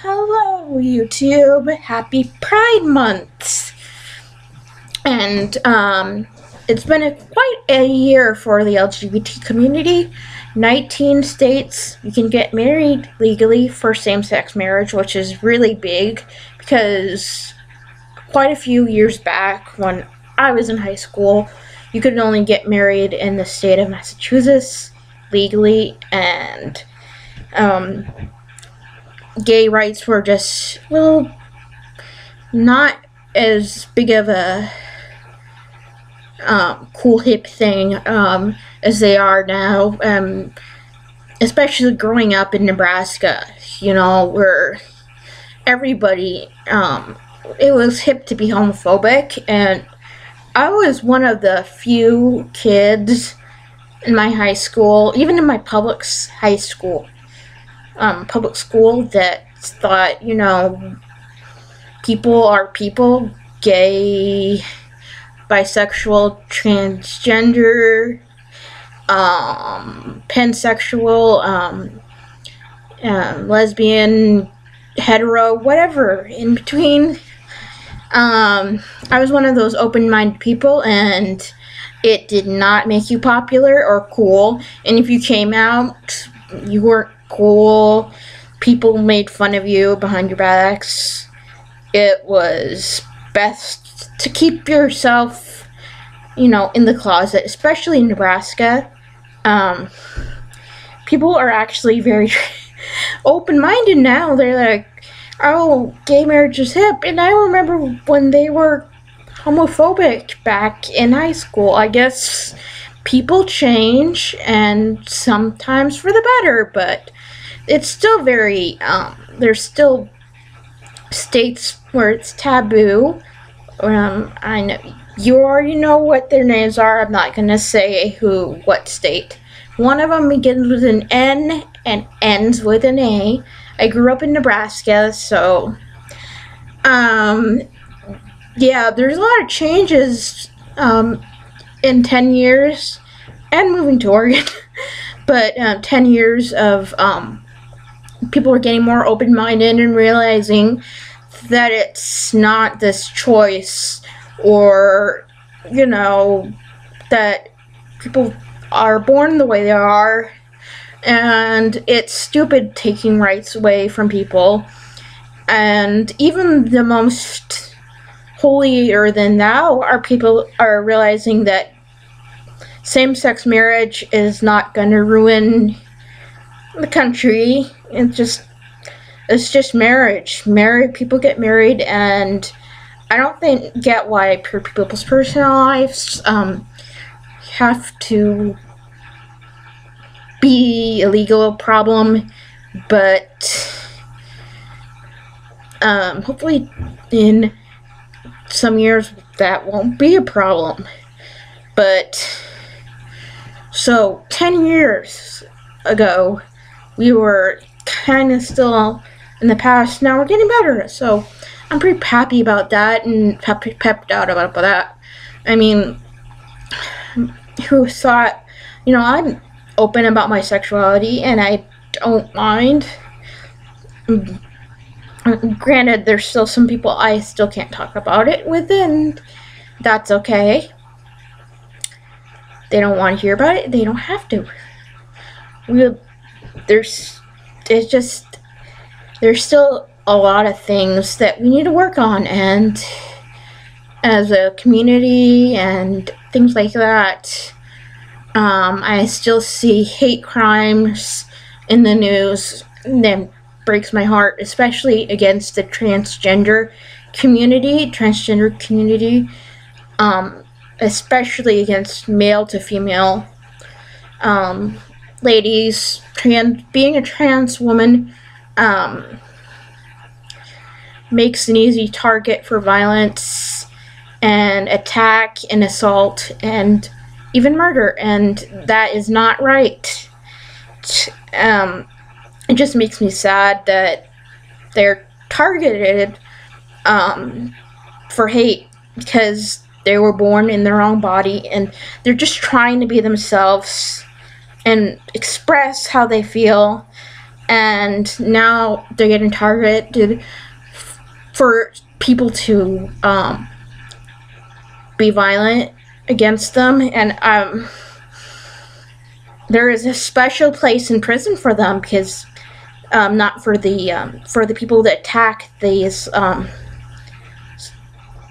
Hello, YouTube. Happy Pride Month. And it's been quite a year for the LGBT community. 19 states you can get married legally for same-sex marriage, which is really big because quite a few years back when I was in high school, you could only get married in the state of Massachusetts legally, and gay rights were just, well, not as big of a cool hip thing as they are now, especially growing up in Nebraska, where everybody, it was hip to be homophobic, and I was one of the few kids in my high school, even in my public school, that thought, people are people, gay, bisexual, transgender, pansexual, lesbian, hetero, whatever in between. I was one of those open-minded people, and it did not make you popular or cool. And if you came out, you weren't cool. People made fun of you behind your backs. It was best to keep yourself, in the closet, especially in Nebraska. People are actually very open-minded now. They're like, oh, gay marriage is hip. And I remember when they were homophobic back in high school. I guess people change, and sometimes for the better, but it's still very, there's still states where it's taboo. I know you already know what their names are. I'm not gonna say what state. One of them begins with an N and ends with an A. I grew up in Nebraska, so yeah, there's a lot of changes in 10 years, and moving to Oregon, but 10 years of people are getting more open-minded and realizing that it's not this choice, or, that people are born the way they are, and it's stupid taking rights away from people. And even the most holier than thou people are realizing that same-sex marriage is not going to ruin the country. It's just marriage. People get married, and I don't get why people's personal lives have to be a legal problem, but hopefully in some years that won't be a problem. But so 10 years ago we were kind of still in the past. Now we're getting better, so I'm pretty happy about that, and pepped out about that. I mean, who thought, I'm open about my sexuality, and I don't mind. Granted, there's still some people I still can't talk about it with, and that's okay. They don't want to hear about it, they don't have to. There's still a lot of things that we need to work on, and as a community and things like that. I still see hate crimes in the news, and that breaks my heart, especially against the transgender community, especially against male to female ladies. Being a trans woman makes an easy target for violence and attack and assault and even murder, and that is not right. It just makes me sad that they're targeted for hate because they were born in their own body, and they're just trying to be themselves and express how they feel. and now they're getting targeted for people to be violent against them, and there is a special place in prison for them, because not for the people that attack these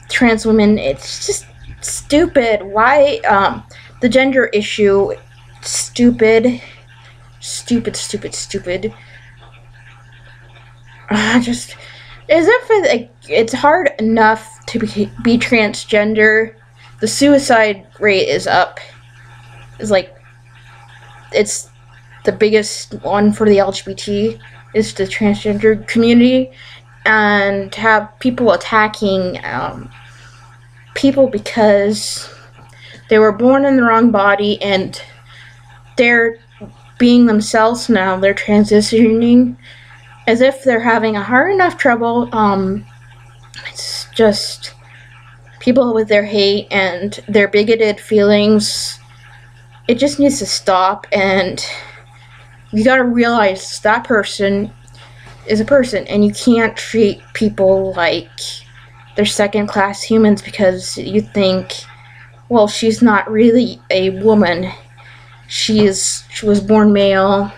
trans women. It's just stupid. Why the gender issue? Stupid. Just as if it's hard enough to be transgender. The suicide rate is up. It's the biggest one for the LGBT is the transgender community, and to have people attacking people because they were born in the wrong body and they're being themselves now. They're transitioning as if they're having a hard enough trouble. It's just people with their hate and their bigoted feelings. It just needs to stop, and you gotta realize that person is a person, and you can't treat people like they're second-class humans because you think, well, she's not really a woman. She was born male.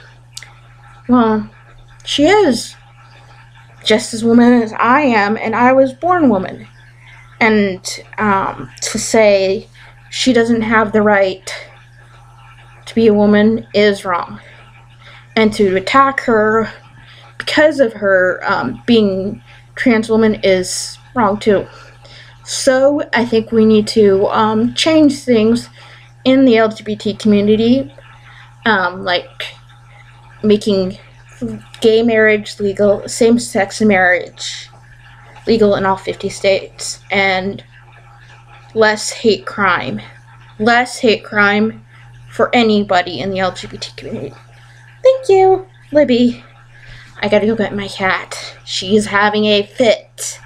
Well, she is just as woman as I am, and I was born woman. And to say she doesn't have the right to be a woman is wrong. And to attack her because of her being trans woman is wrong too. So I think we need to change things in the LGBT community, like making gay marriage legal, same-sex marriage legal in all 50 states, and less hate crime. Less hate crime for anybody in the LGBT community. Thank you, Libby. I gotta go get my cat. She's having a fit.